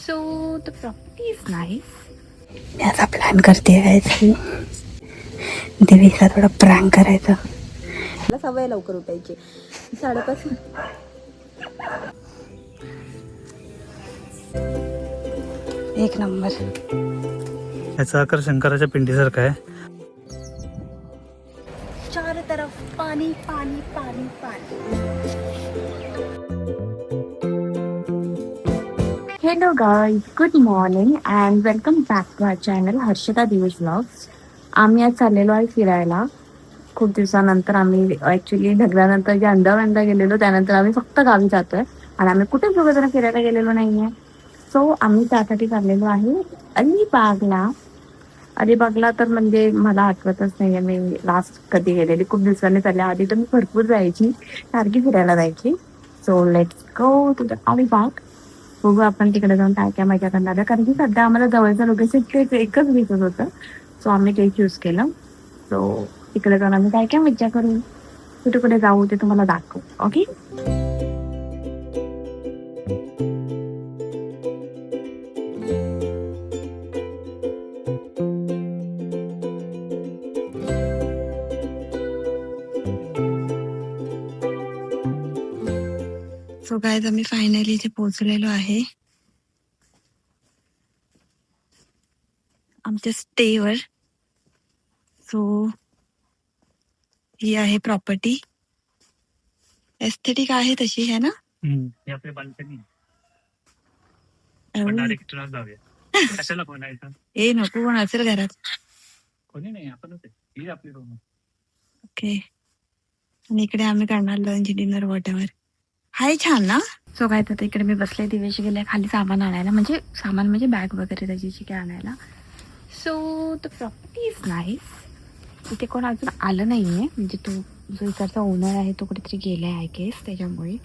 So the property is nice. मी आता plan करते आहे देवीला थोडा प्रँक करायचा. मला सवय लवकर उठायची 5:30. एक नंबर. याचा आकार शंकराच्या पिंडीसारखा आहे. चारों तरफ पानी पानी पानी पानी. Hello guys, good morning and welcome back to our channel Harshada दिवस व्लॉग्स. आम्ही आज चाललेलो आहे फिरायला. खूप दिवसानंतर आम्ही ॲक्च्युली ढगल्यानंतर जे अंदावंदा गेलेलो त्यानंतर आम्ही फक्त गावी जातोय आणि आम्ही कुठेच दोघंजण फिरायला गेलेलो नाही आहे. सो आम्ही त्यासाठी चाललेलो आहे अलिबागला. अलिबागला तर म्हणजे मला आठवतच नाही आहे मी लास्ट कधी गेलेली. खूप दिवसांनी चालल्या. आधी तर मी भरपूर जायची, सारखी फिरायला जायची. So let's go to the Alibaug. बघू आपण तिकडे जाऊन काय काय मजा करणार आहे, कारण की सध्या आम्हाला जवळचं लोकेशन तेच एकच दिसत होतं. सो आम्ही ते चूज केलं. सो तिकडे जाऊन आम्ही काय काय मजा करू, कुठे कुठे जाऊ ते तुम्हाला दाखवू. ओके. सो गाइस आम्ही फायनली इथे पोहोचलेलो आहे आमच्या स्टेवर. सो ही आहे प्रॉपर्टी. एस्थेटिक आहे तशी है ना. हे आपले बाल्कनी इथूनच जाऊया. कशाला कोण आहे? ए नको कोण असेल घरात. कोणी नाही, आपणच आहे. ही आपली रूम. ओके. आणि इकडे आम्ही करणार लंच डिनर वॉट एव्हर. हाय छान ना. सो काय तर इकडे मी बसले, दिवेश गेले खाली सामान आणायला, म्हणजे सामान म्हणजे बॅग वगैरे त्याची काय आणायला. So the property is nice. इथे कोण अजून आलं नाही आहे, म्हणजे तो जो इकडचा ओनर आहे तो कुठेतरी गेला आहे आय गेस, त्याच्यामुळे.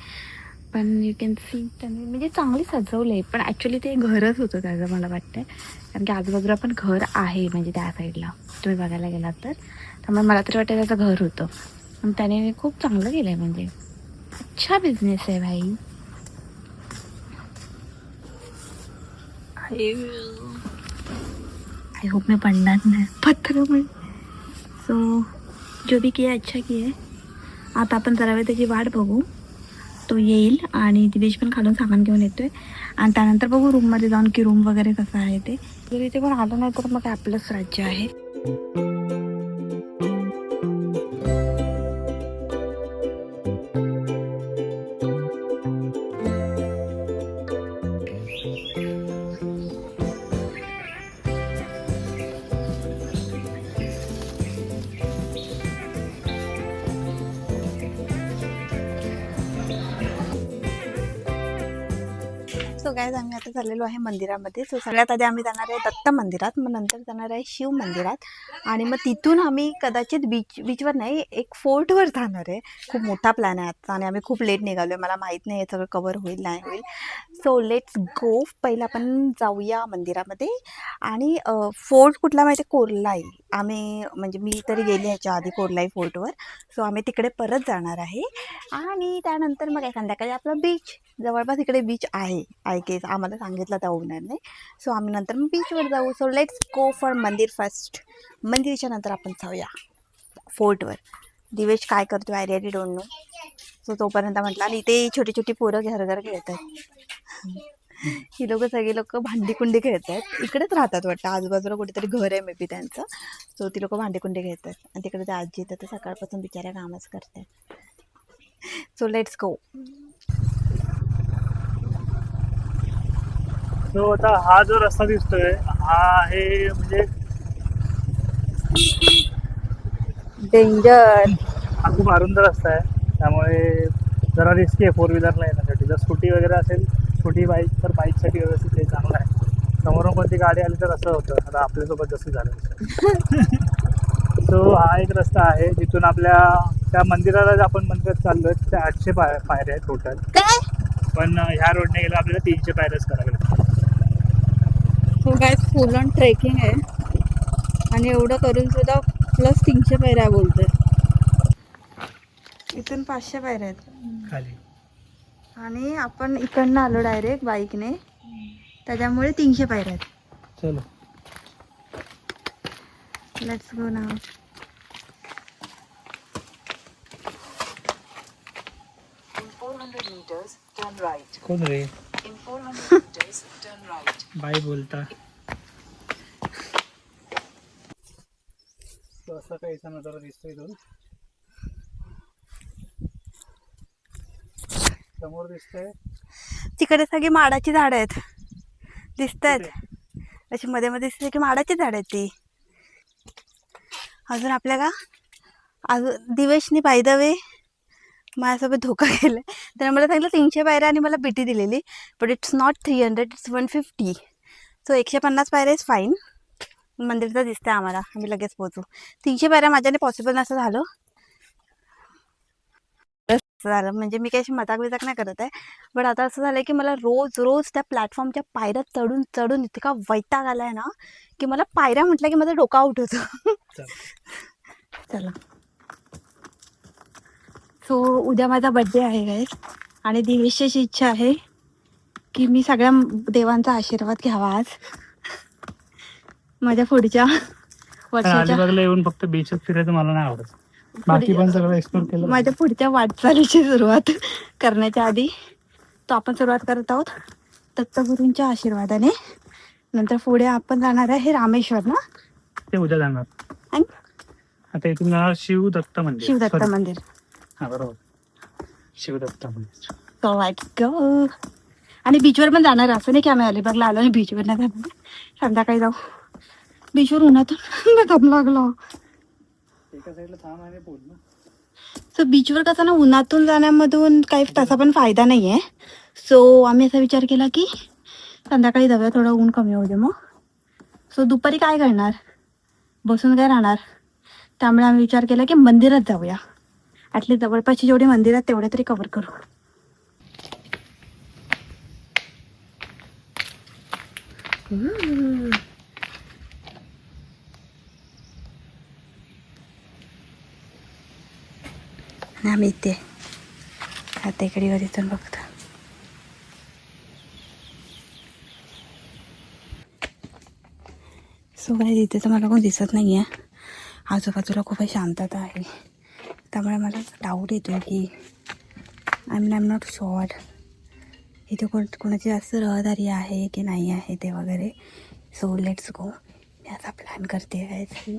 पण यू कॅन सी त्यांनी म्हणजे चांगली सजवलं आहे, पण ॲक्च्युली ते घरच होतं त्याचं मला वाटतं, कारण की आजूबाजूला पण घर आहे म्हणजे त्या साईडला तुम्ही बघायला गेलात तर. त्यामुळे मला तरी वाटतं त्याचं घर होतं. पण त्याने खूप चांगलं केलं आहे, म्हणजे अच्छा बिझनेस आहे भाई. आई होप मैं पढ़ना नहीं पत्थरों में. सो जो भी किया अच्छा किया. आता आपण जरा वेळ त्याची वाट बघू, तो येईल आणि दिवेश पण खालून सामान घेऊन येतोय आणि त्यानंतर बघू रूममध्ये जाऊन की रूम वगैरे कसं आहे ते. जर इथे कोण आलं नाही तर मग आपलंच राज्य आहे. सो गाइस आम्ही आता चाललेलो आहे मंदिरामध्ये. सो सगळ्यात आधी आम्ही जाणार आहे दत्त मंदिरात, मग नंतर जाणार आहे शिव मंदिरात आणि मग तिथून आम्ही कदाचित बीचवर नाही, एक फोर्टवर जाणार आहे. खूप मोठा प्लॅन आहे आता आणि आम्ही खूप लेट निघालो आहे. मला माहीत नाही हे सगळं कवर होईल नाही होईल. सो लेट्स गो. पहिला आपण जाऊया मंदिरामध्ये. आणि फोर्ट कुठला माहिती आहे? कोर्लाई. आम्ही म्हणजे मी तरी गेले ह्याच्या आधी कोर्लाई फोर्टवर. सो आम्ही तिकडे परत जाणार आहे आणि त्यानंतर मग संध्याकाळी आपलं बीच जवळपास इकडे बीच आहे आय गेस, आम्हाला सांगितलं त्या ओनरने. सो आम्ही नंतर मग बीचवर जाऊ. सो लेट्स गो फॉर मंदिर फर्स्ट. मंदिरच्या नंतर आपण जाऊया फोर्टवर. दिवेश काय करतो I really don't know. So तोपर्यंत म्हटलं. आणि इथे छोटी छोटी पोरं घर खेळत आहेत. ही लोक सगळी लोक भांडीकुंडी खेळत आहेत. इकडेच राहतात वाटतं, आजूबाजूला कुठेतरी घर आहे मे बी त्यांचं. सो ती लोक भांडीकुंडी खेळत आहेत आणि तिकडे ते आजी येतात, ते सकाळपासून बिचाऱ्या कामच करतात. सो लेट्स गो. तो आता हा जो रस्ता दिसतोय हा आहे म्हणजे डेंजर. हा खूप अरुंद रस्ता आहे, त्यामुळे जरा रिस्की आहे फोर व्हीलरला येण्यासाठी. जर स्कूटी वगैरे असेल, स्कूटी बाईक, तर बाईकसाठी व्यवस्थित ते चांगलं आहे. समोरून कोणती गाडी आली तर असं होतं, आता आपल्यासोबत जसं झालं. सो हा एक रस्ता आहे जिथून आपल्या त्या मंदिराला आपण मंदिरात चाललोय. त्या 800 पायऱ्या आहेत टोटल, पण ह्या रोडने गेलं आपल्याला 300 पायऱ्याच करावे लागतात. हो गाइस फुल ऑन ट्रेकिंग आहे आणि एवढं करून सुद्धा प्लस 300 पायऱ्या बोलतोय. इथून 500 पायऱ्या आहेत खाली. आणि आपण इकडनं आलो डायरेक्ट बाईकने. त्याच्यामुळे 300 पायऱ्या आहेत. चलो लेट्स गो नाव. कोण रे बाई बोलता. असा काहीसा नजारा दिसतोय इथून. समोर दिसतंय तिकडे सगळी माडाची झाडं आहेत दिसत आहेत. अशी मध्ये मध्ये दिसते की माडाची झाडं आहेत ती. अजून आपल्याला अजून दिवेशनी बाय द वे माझ्यासोबत धोका केला. त्याने मला सांगितलं 300 पायऱ्या आणि मला बीटी दिलेली. But it's not 300, it's 150. So 150 पायऱ्या इज फाईन. मंदिर तर दिसतंय आम्हाला, आम्ही लगेच पोहोचू. 300 पायऱ्या माझ्याने पॉसिबल नसं झालं. म्हणजे मी काही मजाक बिजाक नाही करत आहे. बट आता असं झालंय की मला रोज रोज त्या प्लॅटफॉर्मच्या पायऱ्या चढून चढून इतका वैताग आलाय ना की मला पायऱ्या म्हटलं की माझं डोकं आउट होतं. चला. सो उद्या माझा बड्डे आहे गाईस आणि दिवेशची अशी इच्छा आहे की मी सगळ्या देवांचा आशीर्वाद घ्यावा आज माझ्या पुढच्या वर्षाच्या. अलिबागला येऊन फक्त बीचच फिरायचं मला नाही आवडत. बाकी पण सगळं एक्सप्लोर केलं. माझ्या पुढच्या वाटचालीची सुरुवात करण्याच्या आधी तो आपण सुरुवात करत आहोत दत्तगुरूंच्या आशीर्वादाने. नंतर पुढे आपण जाणार आहे रामेश्वर ना, ते उद्या जाणार. आणि आता इथून जाणार शिवदत्त मंदिर. शिवदत्त मंदिर. हा बरोबर, शिवदत्त मंदिर. So let's go. आणि बीचवर पण जाणार. असं नाही की आम्ही अलिबागला आलो आणि बीचवर नाही जाणार. संध्याकाळी जाऊ. बीचवर उन्हातून दम लागला. एका साईडला थांब आहे पोट ना. सो बीचवर कसं ना उन्हातून जाण्यामधून काही तसा पण फायदा नाही आहे. सो आम्ही असा विचार केला की संध्याकाळी जाऊया, थोडं ऊन कमी होऊ दे मग. सो दुपारी काय करणार, बसून काय राहणार. त्यामुळे आम्ही विचार केला की मंदिरात जाऊया. ॲटलीस्ट जवळपासची जेवढी मंदिर आहेत तेवढे तरी कव्हर करू. आम्ही इथे टेकडीवर इथून बघतो. सो काय इथे तर मला कोण दिसत नाही आहे. आजूबाजूला खूप शांतता आहे. त्यामुळे मला डाऊट येतो की आय एम नॉट शुअर इथे कोणाची जास्त रहदारी आहे की नाही आहे ते वगैरे. सो लेट्स गो. मी असा प्लॅन करते आहे की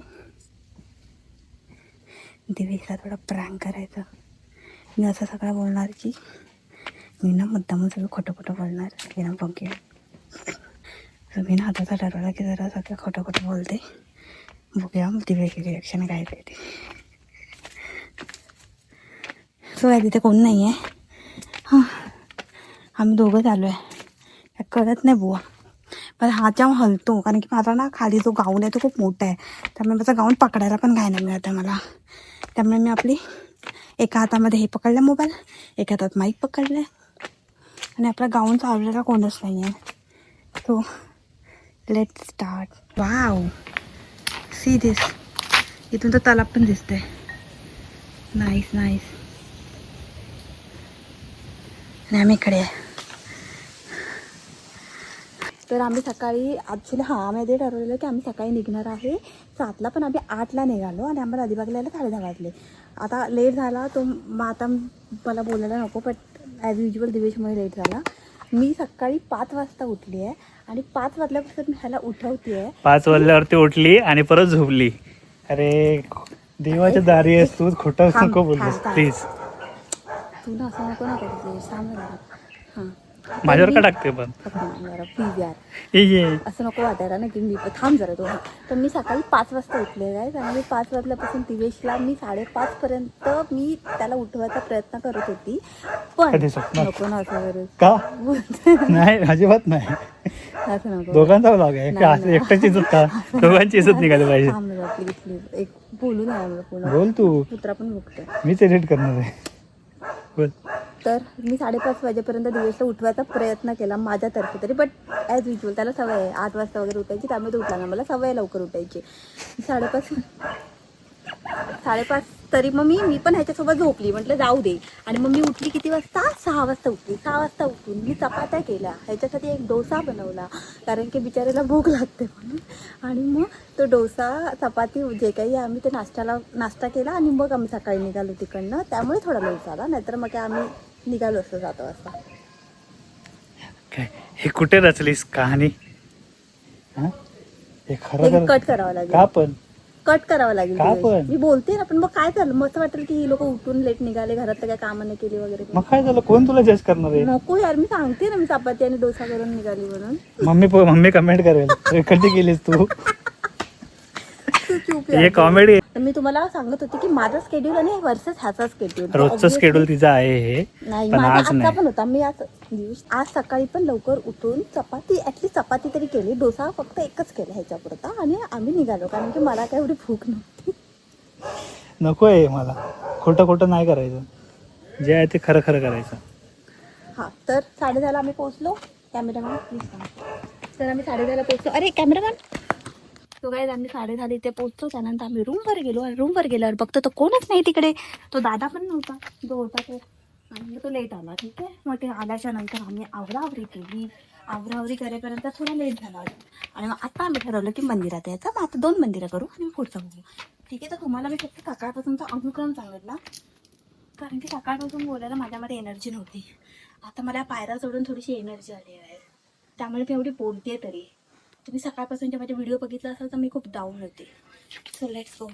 दिवेशला थोडं प्रँक करायचं. मी असं सगळं बोलणार की मी ना मुद्दामून सगळं खोटं खोटं बोलणार की ना बघे. सो मी ना आता ठरवलं की जरा सगळं खोटं खोटं बोलते. बघूया मग दिवेशची रिॲक्शन काय ते. सो काय तिथे कोण नाही आहे. हां आम्ही दोघं चालू आहे. कळत नाही बुवा. पण हा जेव्हा हलतो कारण की माझा ना खाली जो गाऊन आहे तो खूप मोठा आहे. त्यामुळे माझा गाऊन पकडायला पण काय नाही मिळत आहे मला. त्यामुळे मी आपली एका हातामध्ये हे पकडलं मोबाईल, एका हातात माईक पकडलं आहे आणि आपला गाऊन चालवलेला कोणच नाही आहे. So let's start. Wow see this. इथून तर तलाव पण दिसतंय. Nice nice. आणि आम्ही इकडे आहे. तर आम्ही सकाळी ॲक्च्युली आम्ही आधी ठरवलेलं की आम्ही सकाळी निघणार आहे 7ला, पण आम्ही 8ला निघालो आणि आम्हाला अलिबागला यायला 10:30 वाजले. आता लेट झाला तो मग आता मला बोलायला नको, बट ॲज युजल दिवेशमुळे लेट झाला. मी सकाळी 5 वाजता उठली आहे आणि 5 वाजल्यापासून मी ह्याला उठवते आहे. 5 वाजल्यावरती उठली आणि परत झोपली. अरे देवाच्या दारी आहेस तू, खोटं नको बोलूस प्लीज. तू ना असं नको ना करू. सांग ना. हां माझ्यावर का टाकते पण प्लीज यार. ये असं नको वाटायला ना की मी थांब जरा तो. तर मी सकाळी 5 वाजता उठलेलं आहे आणि मी 5 वाजल्यापासून दिवेशला मी 5:30पर्यंत मी त्याला उठवायचा प्रयत्न करत होती. पण नको ना असं करू का. नाही अजिबात नाही. असं नको. दोघांचा ब्लॉग आहे. एकट्याची इज्जत का, दोघांची इज्जत निघाली पाहिजे. थांब जरा प्लीज प्लीज. एक बोलू नये मला पूर्ण. बोल तू. कुत्रा पण बघतोय. मीच एडिट करणार आहे. बोल. तर मी 5:30 वाजेपर्यंत दिवेशला उठवायचा प्रयत्न केला माझ्यातर्फे तरी. बट ॲज युजल त्याला सवय आहे 8 वाजता वगैरे उठायची. त्यामुळे तो उठला ना. मला सवय लवकर उठायची. 5:30 तरी मग मी पण ह्याच्यासोबत झोपली, म्हटलं जाऊ दे. आणि मग मी उठली किती वाजता, 6 वाजता उठली. 6 वाजता उठून मी चपात्या केल्या, ह्याच्यासाठी एक डोसा बनवला कारण की बिचारीला भूक लागते म्हणून. आणि मग तो डोसा चपाती जे काही आम्ही ते नाश्ता केला आणि मग आम्ही सकाळी निघालो तिकडनं. त्यामुळे थोडा लेट झाला, नाहीतर मग काय आम्ही निघालो असतो 7 वाजता. काय हे कुठे रचलीस कहाणी? हा हे खरं कट करावं लागेल, का पण कट करावं लागेल का दिवस. पण? मी बोलते ना, पण मग काय झालं, मस्त वाटेल की ही लोक उठून लेट निघाले, घरात काय कामं नाही केली वगैरे. मग काय झालं, कोण तुला जज करणार आहे? नको यार, मी सांगते ना मी चपाती आणि डोसा करून निघाली म्हणून. मम्मी कमेंट करेल कधी केलीस तू? तू चूप हे यार. कॉमेडी. तर मी तुम्हाला सांगत होते की माझा स्केड्यूल आणि वर्सेस ह्याचा स्केड्यूल. रोजचं स्केड्यूल तिचा आहे हे, नाही, पण माझा आज आजचा नाही. पण होता. मी आज सकाळी पण लवकर उठून ऍटलीस्ट चपाती तरी केली, डोसा फक्त एकच केला ह्याच्यापुरता आणि आम्ही निघालो कारण की मला काय एवढी भूक नव्हती. नको आहे मला, खोटं नाही करायचं, जे आहे ते खरं करायचं. हा, तर 10:30 आम्ही पोहोचलो. कॅमेरामॅन प्लीज सांग. तर आम्ही 10:30 पोहोचलो. अरे कॅमेरामॅन. तो काय, आम्ही 10:30 इथे पोहोचलो. त्यानंतर आम्ही रूमवर गेलो आणि रूमवर गेल्यावर बघतो तो कोणच नाही तिकडे. तो दादा पण नव्हता जो होता तो. आणि तो लेट आला. ठीक आहे, मग ते आल्याच्या नंतर आम्ही आवरावरी केली. आवरावरी करेपर्यंत थोडा लेट झाला. आणि मग आता आम्ही ठरवलं की मंदिरात यायचं. मग आता 2 मंदिरं करू आणि पुढचं बघू. ठीक आहे, तर तुम्हाला मी फक्त सकाळपासूनचा अनुक्रम सांगितला कारण की सकाळपासून बोलायला माझ्यामध्ये एनर्जी नव्हती. आता मला पायऱ्या सोडून थोडीशी एनर्जी आली आहे, त्यामुळे मी एवढी बोलते. तरी तुम्ही सकाळपासूनचे माझे व्हिडिओ बघितला असाल तर मी खूप डाऊन होते. So let's go.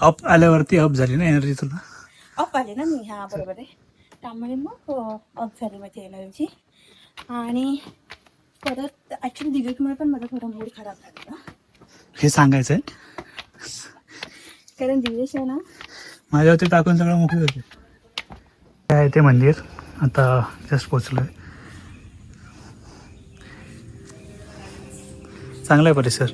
अप आल्यावरती अप झाली ना एनर्जी तुला? अप आले ना मी, हा बरोबर आहे. त्यामुळे मग अप झाली माझी एनर्जी. आणि परत ॲक्च्युली दिवेशमुळे पण माझा थोडा मूड खराब झाला हे सांगायचंय, कारण दिवेश आहे ना माझ्यावरती टाकून सगळं मोकळी होते. काय आहे ते मंदिर, आता जस्ट पोचलोय. चांगला आहे परिसर.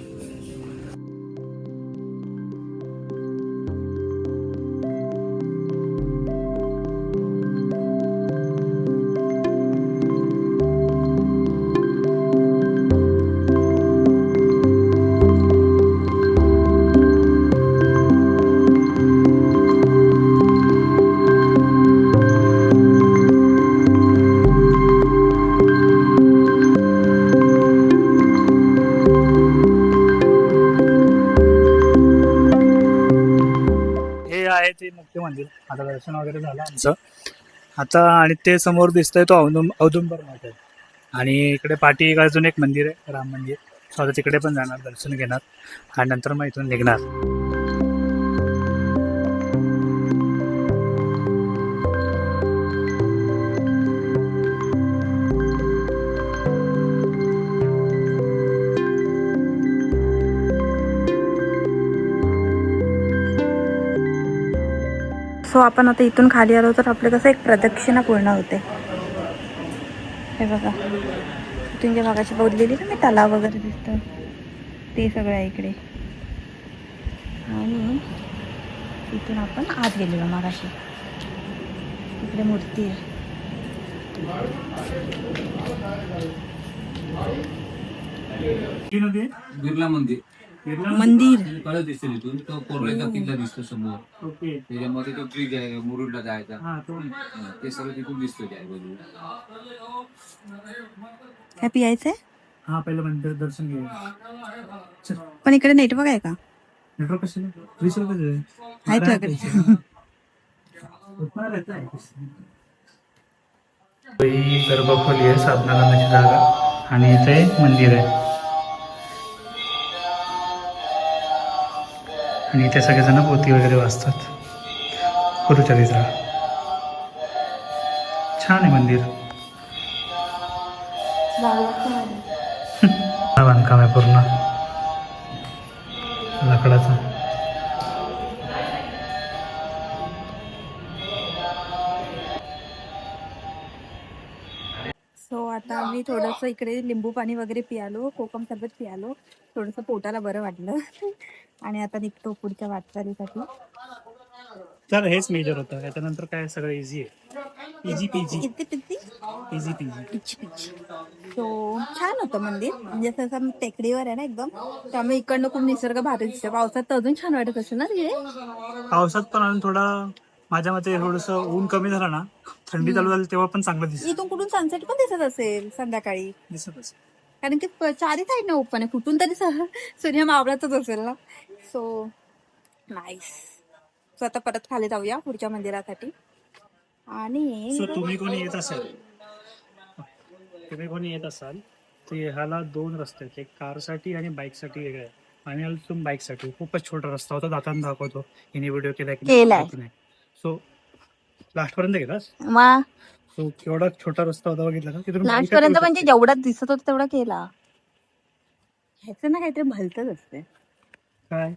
आहे ते मुख्य मंदिर. आता दर्शन वगैरे झालं आमचं आता. आणि ते समोर दिसतंय तो औदुंबर मठ आहे. आणि इकडे पाठी अजून एक मंदिर आहे, राम मंदिर. सो आता तिकडे पण जाणार, दर्शन घेणार आणि नंतर मग इथून निघणार. सो आपण आता इथून खाली आलो तर आपलं कसं एक प्रदक्षिणा पूर्ण होते. हे बघा, इथून जे भागाची बोललेली ना मी, तलाव वगैरे दिसतं ते सगळं आहे इकडे. आणि इथून आपण आत गेलेलो मागाशी, इकडे मूर्ती आहे. बिर्ला मंदिर कळत दिसेल इथून. तो कोरलेचा किल्ला दिसतो समोर. ओके. त्याच्यामध्ये तो ब्रिज आहे मुरुडला जायचा. ते सगळं तिथून दिसतो त्या बाजूला. काय पियायचंय? हा, पहिलं मंदिर दर्शन घेऊया. पण इकडे नेटवर्क आहे का? नेटवर्क कशाला? 20 रुपये आहे तुझ्याकडे? ही गर्भखोली आहे, साधना करण्याची जागा. आणि इथे मंदिर आहे. आणि इथे सगळेजण पोथी वगैरे वाचतात, गुरुचरित्र. छान आहे मंदिर. बांधकाम आहे पूर्ण लाकडाचं. सो आता आम्ही थोडंसं इकडे लिंबू पाणी वगैरे पियालो, कोकम सरबत पियालो, थोडंसं पोटाला बरं वाटलं. आणि आता निघतो पुढच्या वाटचालीसाठी. तर हेच मेजर होतं, याच्यानंतर काय सगळं इझी आहे. Easy PG. किती किती easy PG. Pitch pitch. So छान होतं मंदिर, म्हणजे असं टेकडीवर आहे ना एकदम, त्यामुळे इकडनं खूप निसर्ग भारी दिसतो. पावसात तर अजून छान वाटत असेल ना तिकडे. पावसात पण अजून थोडा माझ्या मते थोडस ऊन कमी झालं ना, थंडी चालू झाली तेव्हा पण चांगलं इथून कुठून सनसेट पण दिसत असेल संध्याकाळी, दिसत असेल. कारण की चारी साईडने ओपन आहे, कुठून तरी सूर्य मावळतच असेल ना. So nice. सो आता परत खाली जाऊया पुढच्या मंदिरासाठी. आणि सो तुम्ही कोणी येत असाल तर ह्याला 2 रस्ते आहेत, एक कारसाठी आणि बाईकसाठी वेगळा आहे. आम्ही आलो तुम्ही बाईकसाठी. खूपच छोटा रस्ता होता, जाताना दाखवतो. हिने व्हिडिओ केला की केलाय. नाही. सो लास्ट पर्यंत गेलास. मग सो केवढा छोटा रस्ता होता बघितला का, तिथून लास्ट bike येऊ पर्यंत म्हणजे शकते. जेवढा दिसत होता तेवढा केला. ह्याचं ना काहीतरी भलतच असते. काय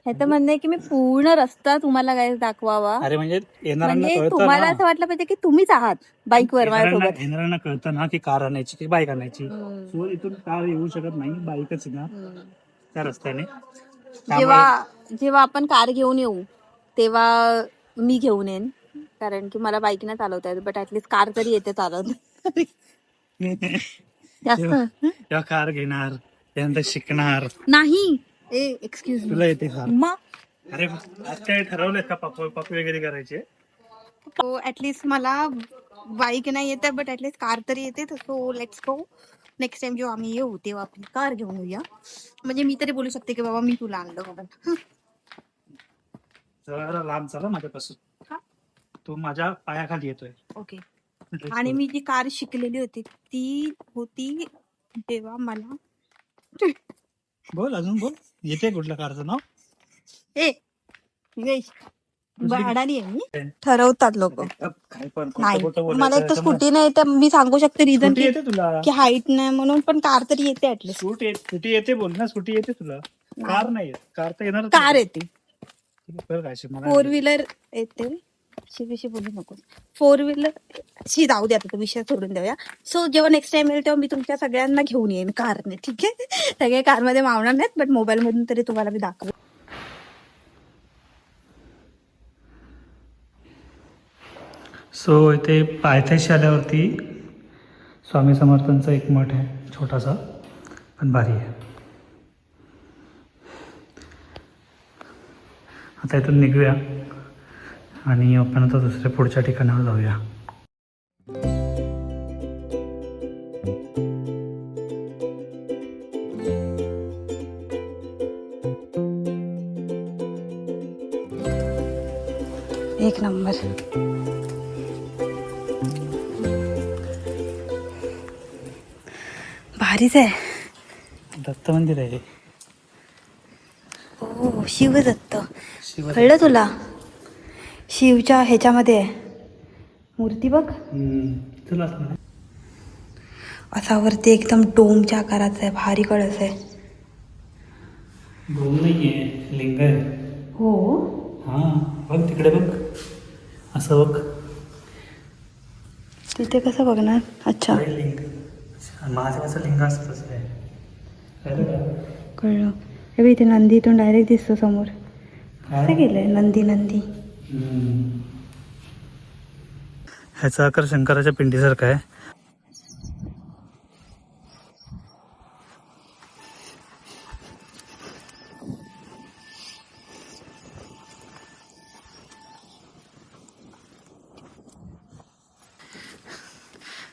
ह्याचं म्हणणं आहे की मी पूर्ण रस्ता तुम्हाला काय दाखवावा, अरे म्हणजे येणाऱ्यांना म्हणजे कळतं तुम्हाला ना, असं वाटलं पाहिजे की तुम्हीच आहात बाईकवर माझ्यासोबत. येणाऱ्यांना कळतं ना की कार आणायची की बाईक आणायची. हम्म. सो इथून कार येऊ शकत नाही, बाईकच येणार त्या रस्त्याने. जेव्हा जेव्हा आपण कार घेऊन येऊ तेव्हा मी घेऊन येईन, कारण की मला बाईक नाही चालवता येत, बट ऍटलीस्ट कार तरी येते चालवता. जास्त तेव्हा कार घेणार, त्यानंतर शिकणार. नाही. एक्सक्यूज तुला मी. येते कार? मग अरे आज काय ठरवलंय का पप्पी वगैरे करायचे? सो ऍटलीस्ट मला बाईक नाही येते, बट ऍटलीस्ट कार तरी येते. So let's go. Next time जेव्हा आम्ही येऊ तेव्हा आपण कार घेऊन येऊया, म्हणजे मी तरी बोलू शकते की बाबा मी तुला आणलं म्हणून. जरा लांब चला माझ्यापासून. का? तू माझ्या पायाखाली येतोय. ओके. आणि मी जी कार शिकलेली होती ती होती तेव्हा मला बोल अजून बोल. येते कुठल्या कारचं नाव? अडाणी आहे मी. ठरवतात लोक. काय पण नाही, खोटं मला एक तर बोलायचं. स्कूटी नाही तर मी सांगू शकते रिझन स्कूटी येते तुला? की हाईट नाही म्हणून, पण कार तरी येते ऍटलीस्ट. स्कूटी येते बोल ना, स्कूटी येते तुला. कार नाही येत. कार तर येणार. कार येते. काय फोर व्हीलर येते. शिशी बोलू नको. फोर व्हीलर शी जाऊ दे, आता तो विषय सोडून देऊया. सो जेव्हा नेक्स्ट टाइम येईल तेव्हा मी तुमच्या सगळ्यांना घेऊन येईन कारने, ठीक आहे. सगळे कारमध्ये मावणार नाहीत, बट मोबाईल मधून तरी तुम्हाला मी दाखवेन. सो इथे पायथ्याशी आल्यावरती स्वामी समर्थांचा एक मठ आहे, छोटासा पण भारी आहे. आता इथून निघूया आणि आपण आता दुसऱ्या पुढच्या ठिकाणावर जाऊया. एक नंबर. भारीच आहे. दत्त मंदिर आहे. हो, शिवदत्त. कळलं तुला? शिवच्या ह्याच्यामध्ये आहे मूर्ती बघ. तुला असा वरती एकदम डोमच्या आकाराचा आहे, भारी कळस आहे. डोम नाहीये, लिंग आहे. हो. हा बघ तिकडे बघ, असं बघ. तिथे कसं बघणार? अच्छा, लिंग महादेवाचं लिंग असतं तसं आहे. कळलं. हे बघ, इथे नंदी इथून डायरेक्ट दिसतो समोर. कसं गेलंय नंदी नंदी. ह्याचा आकार शंकराच्या पिंडीसारखा आहे.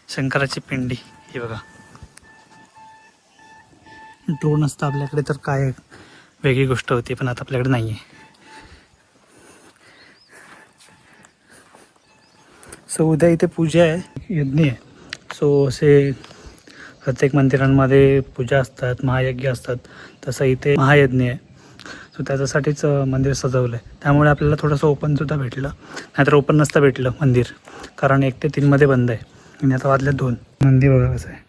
शंकराची पिंडी ही बघा. ड्रोन असतं आपल्याकडे तर काय वेगळी गोष्ट होती, पण आता आपल्याकडे नाही आहे. सो उद्या इथे पूजा आहे, यज्ञ आहे. सो असे प्रत्येक मंदिरांमध्ये पूजा असतात, महायज्ञ असतात, तसं इथे महायज्ञ आहे. सो त्याच्यासाठीच मंदिर सजवलं आहे. त्यामुळे आपल्याला थोडंसं ओपनसुद्धा भेटलं, नाहीतर ओपन नसतं भेटलं मंदिर, कारण 1 ते 3 मध्ये बंद आहे. आणि आता वाजले 2. मंदिर बघा कसं आहे.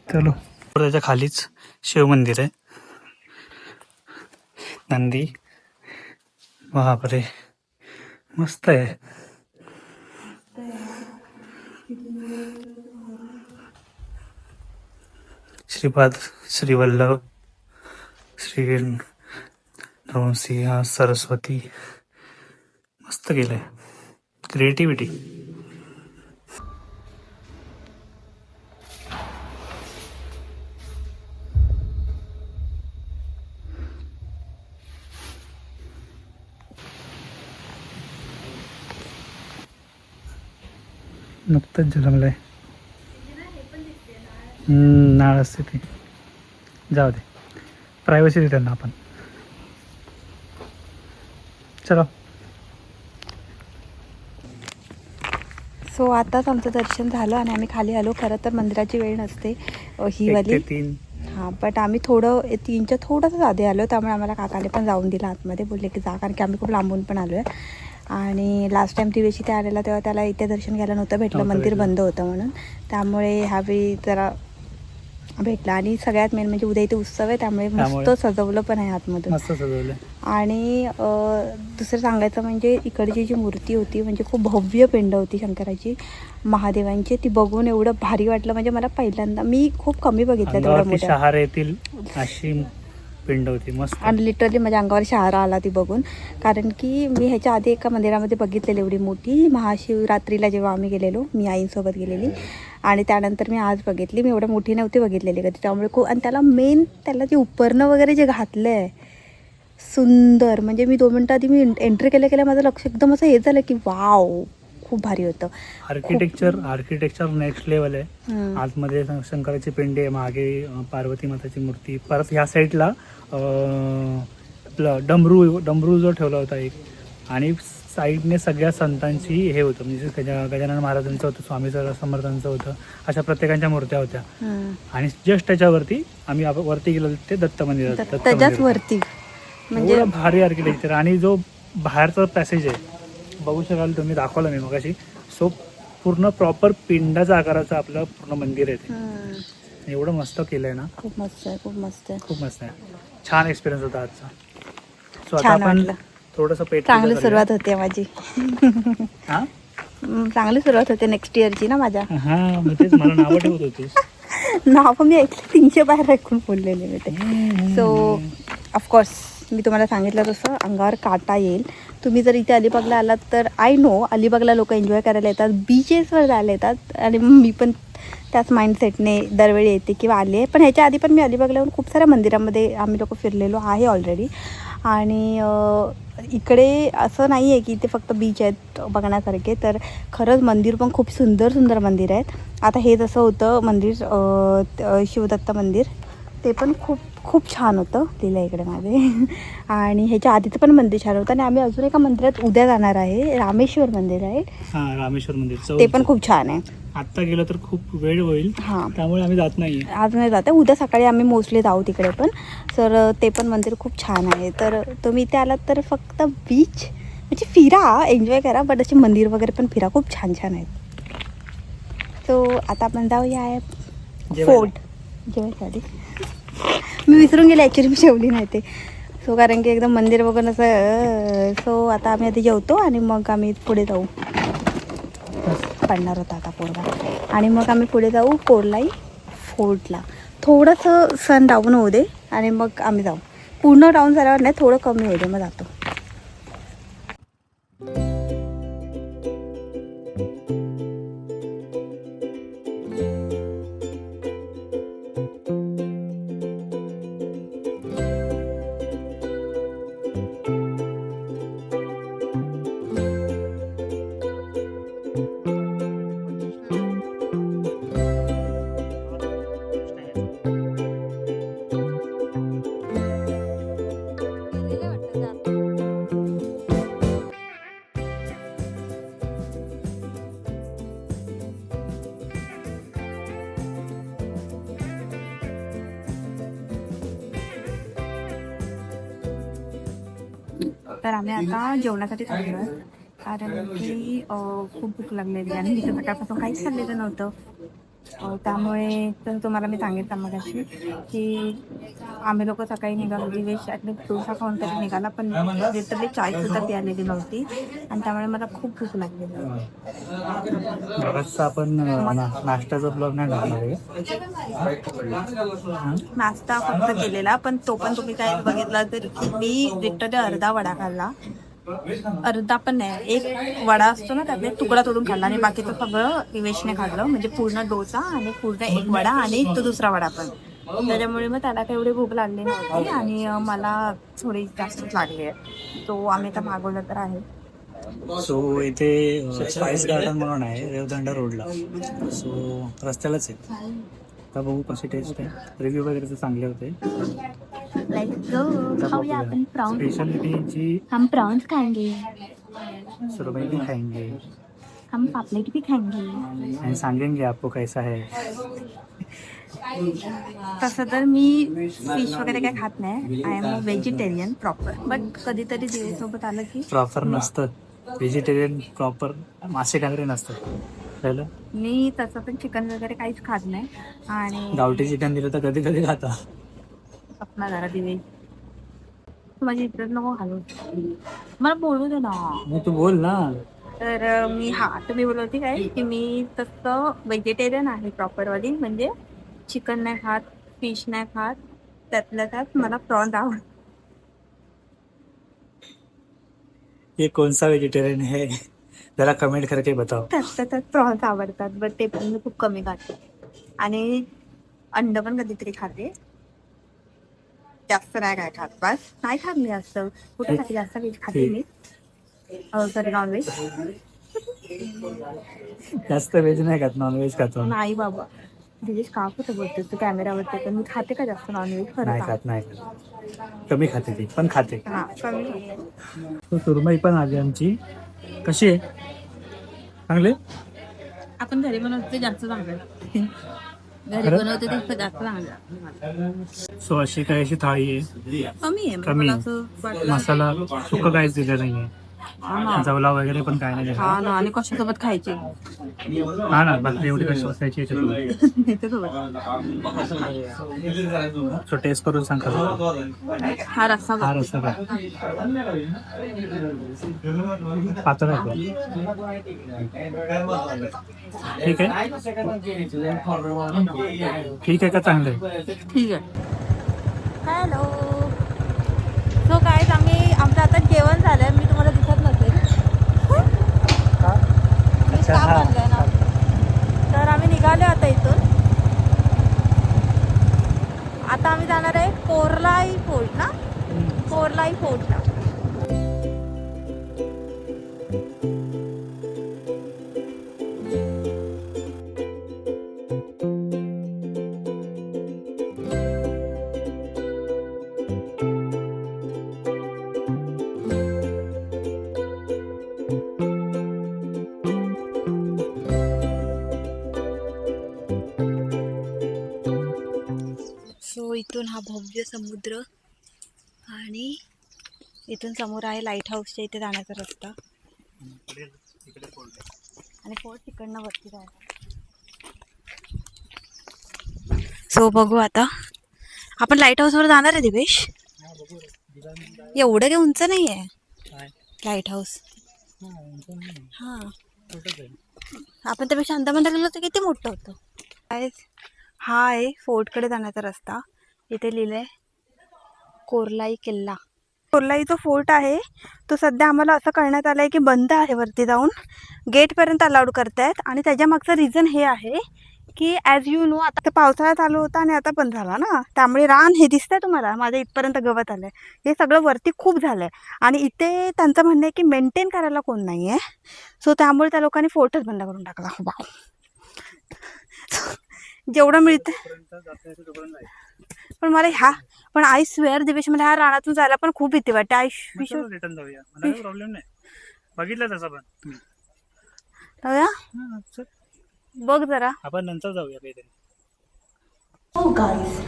चलो, त्याच्या खालीच शिव मंदिर आहे. नंदी, बापरे मस्त आहे. श्रीपाद, श्रीवल्लभ, श्री नृसिंह सरस्वती. मस्त केलंय. क्रिएटिव्हिटी. नुकतंच जन्मलंय. नाळ असते ती. जाऊ दे, प्रायव्हसी दे त्यांना आपण. चलो. सो आताच आमचं दर्शन झालं आणि आम्ही खाली आलो. खरं तर मंदिराची वेळ नसते ही 1 वाली. ते 3. हां, बट आम्ही थोडं 3च्या थोडंसं आधी आलो, त्यामुळे आम्हाला काकाने पण जाऊन दिलं आतमध्ये. बोलले की जा, कारण की आम्ही खूप लांबून पण आलो आहे. आणि लास्ट टाईम दिवशी ते आलेला तेव्हा त्याला इथे दर्शन घ्यायला नव्हतं भेटलं, नव्हतं मंदिर भेटलं. बंद होतं म्हणून. त्यामुळे ह्यावेळी जरा भेटला. आणि सगळ्यात मेन म्हणजे उद्या इथे उत्सव आहे, त्यामुळे मस्त सजवलं पण आहे आतमधून. मस्त सजवलं. आणि दुसरं सांगायचं म्हणजे इकडची जी मूर्ती होती, म्हणजे खूप भव्य पिंड होती शंकराची, महादेवांची. ती बघून एवढं भारी वाटलं. म्हणजे मला पहिल्यांदा, मी खूप कमी बघितलं तेवढ्या अंगावरती मोठ्या. शहार येतील अशी पिंड होती. मस्त. आणि लिटरली माझ्या अंगावर शहारा आला ती बघून. कारण की मी ह्याच्या आधी एका मंदिरामध्ये बघितलेली एवढी मोठी, महाशिवरात्रीला जेव्हा आम्ही गेलेलो, मी आईंसोबत गेलेली. आणि त्यानंतर मी आज बघितली. मी एवढं मोठी नव्हती बघितलेली कधी, त्यामुळे खूप. आणि त्याला जे उपरणं वगैरे जे घातलं आहे, सुंदर. म्हणजे मी 2 मिनटं आधी मी एंट्री केल्या माझं लक्ष एकदम असं हे झालं की वाव, खूप भारी होतं. आर्किटेक्चर नेक्स्ट लेवल आहे. आतमध्ये शंकराची पिंडी आहे, मागे पार्वती माताची मूर्ती. परत ह्या साईडला आपलं डमरू जो ठेवला होता एक. आणि साईडने सगळ्या संतांची हे होतं, म्हणजे गजानन महाराजांचं होतं, स्वामी समर्थांचं होतं, अशा प्रत्येकांच्या मूर्त्या होत्या. आणि जस्ट त्याच्यावरती आम्ही वरती गेलो ते दत्त मंदिर. त्याच्याच वरती म्हणजे भारी आर्किटेक्चर. आणि जो बाहेरचा पॅसेज आहे बघू शकाल तुम्ही, दाखवलं मी मगाशी. सो पूर्ण प्रॉपर पिंडाच्या आकाराचं आपलं पूर्ण मंदिर आहे ते. एवढं मस्त केलंय ना. खूप मस्त आहे, खूप मस्त आहे. खूप मस्त आहे. छान एक्सपिरियन्स होता आजचा. सो आता छान आपण वाटलं. थोडंसं चांगली सुरुवात होते माझी. हां चांगली सुरुवात होते नेक्स्ट इयरची ना माझ्या. हां, मग तेच मला नावं ठेवत होतीस. नाव मी ऐकले 300 बाहेर ऐकून बोललेले मी ते. सो ऑफकोर्स मी तुम्हाला सांगितलं तसं अंगावर काटा येईल. तुम्ही जर इथे अलिबागला आलात तर आय नो अलिबागला लोक एन्जॉय करायला येतात, बीचेसवर जायला येतात. आणि मी पण त्याच माइंडसेटने दरवेळी येते किंवा आले. पण ह्याच्या आधी पण मी अलिबागला येऊन खूप साऱ्या मंदिरामध्ये आम्ही लोक फिरलेलो आहे ऑलरेडी. आणि इकडे असं नाही आहे की इथे फक्त बीच आहेत बघण्यासारखे, तर खरंच मंदिर पण खूप सुंदर सुंदर मंदिर आहेत. आता हे जसं होतं मंदिर शिवदत्त मंदिर, ते पण खूप खूप छान होतं, लिहिलं इकडे माझे. आणि ह्याच्या आधीचं पण मंदिर छान होतं. आणि आम्ही अजून एका मंदिरात उद्या जाणार आहे, रामेश्वर मंदिर आहे. हां, रामेश्वर मंदिर ते पण खूप छान आहे. आत्ता गेलं तर खूप वेळ होईल. हां, त्यामुळे आम्ही जात नाही. आज नाही जाते, उद्या सकाळी आम्ही मोस्टली जाऊ तिकडे पण. तर ते पण मंदिर खूप छान आहे. तर तुम्ही इथे आलात तर फक्त बीच म्हणजे फिरा, एन्जॉय करा, बट असे मंदिर वगैरे पण फिरा, खूप छान छान आहेत. सो आता आपण जाऊया फोर्ट जेवायसाठी. मी विसरून गेले ॲक्च्युली, मी जेवली नाही ते. सो कारण की एकदम मंदिर बघून असं. सो आता आम्ही आधी जेवतो आणि मग आम्ही पुढे जाऊ. पडणार होता आता पोरगा. आणि मग आम्ही पुढे जाऊ कोरलाई फोर्टला. थोडंसं सन डाऊन होऊ दे आणि मग आम्ही जाऊ. पूर्ण डाऊन झाल्यावर नाही, थोडं कमी होऊ दे, मग जातो. तर आम्ही आता जेवणासाठी थांबलो आहे, कारण की खूप भूक लागलेली आणि इथे सकाळपासून काहीच खाल्लेलं नव्हतं. त्यामुळे तर तुम्हाला मी सांगितलं मगाशी की आम्ही लोक सकाळी निघालो, दिवेश ॲटलीस्ट डोसा खाऊन तरी निघाला, पण लिटरली चाय सुद्धा प्यालेली नव्हती आणि त्यामुळे मला खूप भूक लागलेली. बराचसा आपण नाश्त्याचा ब्लॉग नाही टाकणार आहे. नाश्ता फक्त केलेला, पण तो पण तुम्ही काय बघितला तर मी लिटरली अर्धा वडा खाल्ला. अर्धा पण नाही, एक वडा असतो ना त्यातले तुकडा तोडून खाल्ला आणि बाकीचं सगळं दिवेशने खाल्लं, म्हणजे पूर्ण डोसा आणि पूर्ण एक वडा आणि तो दुसरा वडा पण. त्याच्यामुळे मग त्याला काही एवढी भूक लागली नव्हती आणि मला थोडी जास्तच लागली आहे. तो आम्ही तर मागवलं तर आहे. सो इथे स्पाइस गार्डन म्हणून आहे रेवदंडा रोडला. सो रस्त्यालाच आहे. आता बघू कशी टेस्ट आहे. रिव्ह्यू वगैरे तर चांगले होते. खाऊया आपण प्रॉन्स. स्पेशलिटीची हम प्रॉन्स खाएंगे, सुरमई भी खाएंगे हम पापलेट भी खाएंगे आणि सांगेंगे आपको कैसा है. तसं तर मी फिश वगैरे काय खात नाही. I am a vegetarian proper, but कधीतरी दिवेसोबत आलं की प्रॉपर नसतं व्हेजिटेरियन. प्रॉपर मासे कांदरे नसतं. कळलं. मी तसं पण चिकन वगैरे काहीच खात नाही. आणि गावठी चिकन दिलं तर कधी कधी खाता. अपना जरा दिवेश, तू माझी इज्जत नको घालू, मला बोलू दे ना. मग तू बोल ना. तर मी तुम्ही बोलत होती काय की मी तसं व्हेजिटेरियन आहे प्रॉपरवाली, म्हणजे चिकन नाही खात, फिश नाही खात, त्यातल्या त्यात मला प्रॉन्स आवडतात. ये कौन सा वेजिटेरियन है, जरा कमेंट करके बताओ. त्यातल्या त्यात प्रॉन्स आवडतात, बट ते पण मी खूप कमी खाते. आणि अंड पण कधीतरी खाते, जास्त नाही काय खात. बस नाही खात मी जास्त. कुठे खाते जास्त व्हेज खाते मी, सॉरी नॉनव्हेज. जास्त व्हेज नाही खात, नॉनव्हेज खातो. नाही बाबा, दिवेश का कुठं बोलते तू कॅमेरावरती, तर मी खाते का जास्त नॉनव्हेज? नाही खरं खात, नाही खात. कमी खाते ती, पण खाते. हा कमी खाते. तो सुरमई पण आली आमची. कशी आहे? चांगले. आपण घरी बनवतो ते जास्त चांगलं, घरी खरं? बनवतो ते जास्त चांगलं. सो अशी काय अशी थाळी आहे. कमी आहे कमी. मला असं वाटलं. मसाला सुकं काहीच दिलं नाहीये. जवला वगैरे पण काय नाही दिलं. हा ना, आणि कशासोबत खायची? हा ना, बाकी एवढी कशी बसायची त्याच्यासोबत. सो टेस्ट करून सांग कसं. हा रस्सा हा रस्सा काय पातळ आहे का? ठीक आहे. ठीक आहे का चांगलं आहे? ठीक आहे. हॅलो. सो काय आमचं आता जेवण झालं. मी तुम्हाला दिसत नसेल, मी अच्छा, काम हा. आणलंय ना. तर आम्ही निघालो आता इथून. आता आम्ही जाणार आहे कोरलाई फोर्ट ना, कोरलाई फोर्टला. सो इथून हा भव्य समुद्र आणि इथून समोर आहे लाईट हाऊसच्या इथे जाण्याचा रस्ता आणि फोर्ट तिकडनं वरती जायला. सो बघू आता आपण लाईट हाऊसवर जाणार आहे दिवेश. एवढं काही उंच नाही आहे लाईट हाऊस. हा, आपण त्यापेक्षा अंदामान गेलो तर किती मोठं होतं. हा आहे फोर्टकडे जाण्याचा रस्ता. इथे लिहिलंय कोरलाई किल्ला. कोरलाई जो फोर्ट आहे तो सध्या आम्हाला असं कळण्यात आलं आहे की बंद आहे. वरती जाऊन गेटपर्यंत अलाउड करतायत आणि त्याच्या मागचं रिझन हे आहे की ॲज यू नो आता पावसाळा चालू होता आणि आता बंद झाला ना, त्यामुळे रान हे दिसतंय तुम्हाला, माझ्या इथपर्यंत गवत आलंय. हे सगळं वरती खूप झालंय आणि इथे त्यांचं म्हणणं आहे की मेंटेन करायला कोण नाही आहे. सो त्यामुळे त्या लोकांनी फोर्टच बंद करून टाकला. वाव. जेवढं मिळतं. पण मला पण आय स्वेअर दिवेश, मला ह्या रानातून जायला पण खूप भीती वाटते. रिटर्न जाऊया, मला प्रॉब्लेम नाही. बघितलं तसं पण जाऊया. बघ जरा, आपण नंतर जाऊया काहीतरी. हो गाईज,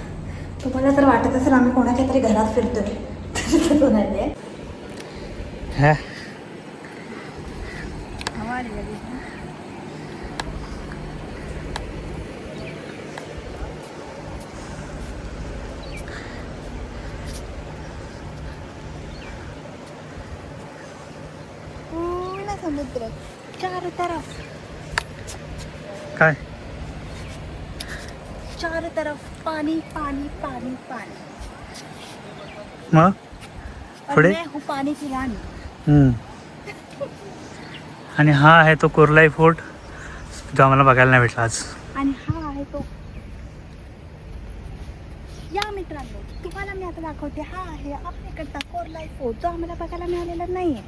तुम्हाला तर वाटत असेल आम्ही कोणाच्या तरी घरात फिरतोय. समुद्र चार तरफ, काय चार तरफ पानी पानी पानी पानी। मग और पुढे? मैं हूँ पानी की रानी। हम्म. आणि हा आहे तो कोरलाई फोर्ट जो आम्हाला बघायला नाही भेटला आज. आणि हा आहे तो, या मित्रांनो तुम्हाला मी आता दाखवते, हा आहे आपल्याकडचा कोरलाई फोर्ट जो आम्हाला बघायला मिळालेला नाहीये.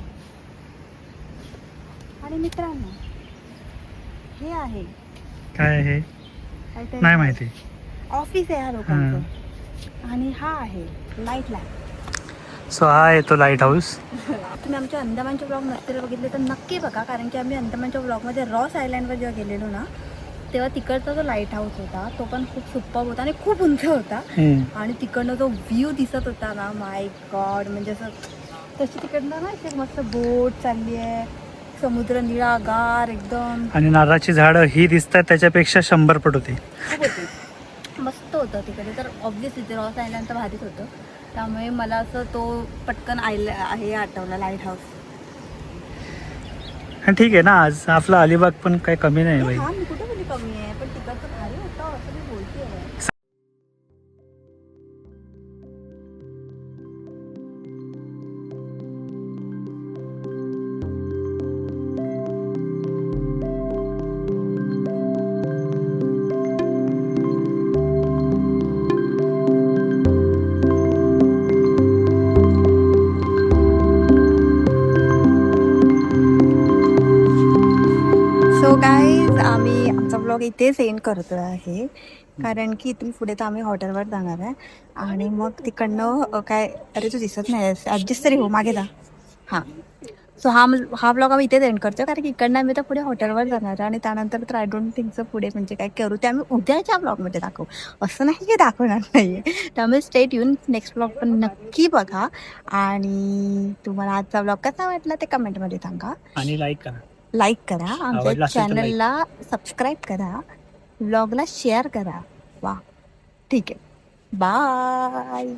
आणि मित्रांनो हे आहे काय आहे काहीतरी नाही माहिती. ऑफिस आहे ह्या लोकांचं. आणि हा आहे लाईट लॅम्प. सो हा आहे तो लाईट हाऊस. तुम्ही आमच्या अंदमानचे ब्लॉग नसतील बघितले तर नक्की बघा, कारण की आम्ही अंदमानच्या ब्लॉगमध्ये रॉस आयलँडवर जेव्हा गेलेलो ना तेव्हा तिकडचा जो लाईट हाऊस होता तो पण खूप सुप्पब होता आणि खूप उंच होता. आणि तिकडनं जो व्ह्यू दिसत होता ना, माय गॉड, म्हणजे असं तशी तिकडनं ना एक मस्त बोट चालली आहे, समुद्र निळागार एकदम. आणि नारळाची झाडं ही दिसतात त्याच्यापेक्षा 100 पट होती. खूप होती, मस्त होतं तिकडे. तर ऑब्व्हियसली ते रॉस आयलँड तर भारीच होतं, त्यामुळे मला असं तो पटकन हे आठवला लाईट हाऊस. ठीक आहे ना, आज आपला अलिबाग पण काही कमी नाही बाई. हा मी कुठे बोली कमी आहे, पण तिकडचं भारी होतं असं मी बोलते. सो गाईज आम्ही आमचा ब्लॉग इथेच एंड करतो आहे, कारण की इथून पुढे तर आम्ही हॉटेलवर जाणार आहे. आणि मग तिकडनं काय, अरे तू दिसत नाही, ॲडजस्ट तरी हो मागे जा. हां, सो हा ब्लॉग आम्ही इथेच एंड करतो, कारण की इकडनं आम्ही तर पुढे हॉटेलवर जाणार आहे. आणि त्यानंतर तर आय डोंट थिंकचं पुढे म्हणजे काय करू ते आम्ही उद्याच्या ब्लॉगमध्ये दाखवू, असं नाही की दाखवणार नाही आहे. त्यामुळे स्टेट येऊन नेक्स्ट ब्लॉग पण नक्की बघा. आणि तुम्हाला आजचा ब्लॉग कसा वाटला ते कमेंटमध्ये सांगा. आणि लाईक करा, लाईक करा, आवडला आमच्या असेल तर like. चॅनलला सबस्क्राईब करा, ब्लॉगला शेअर करा. वा, ठीक आहे, बाय.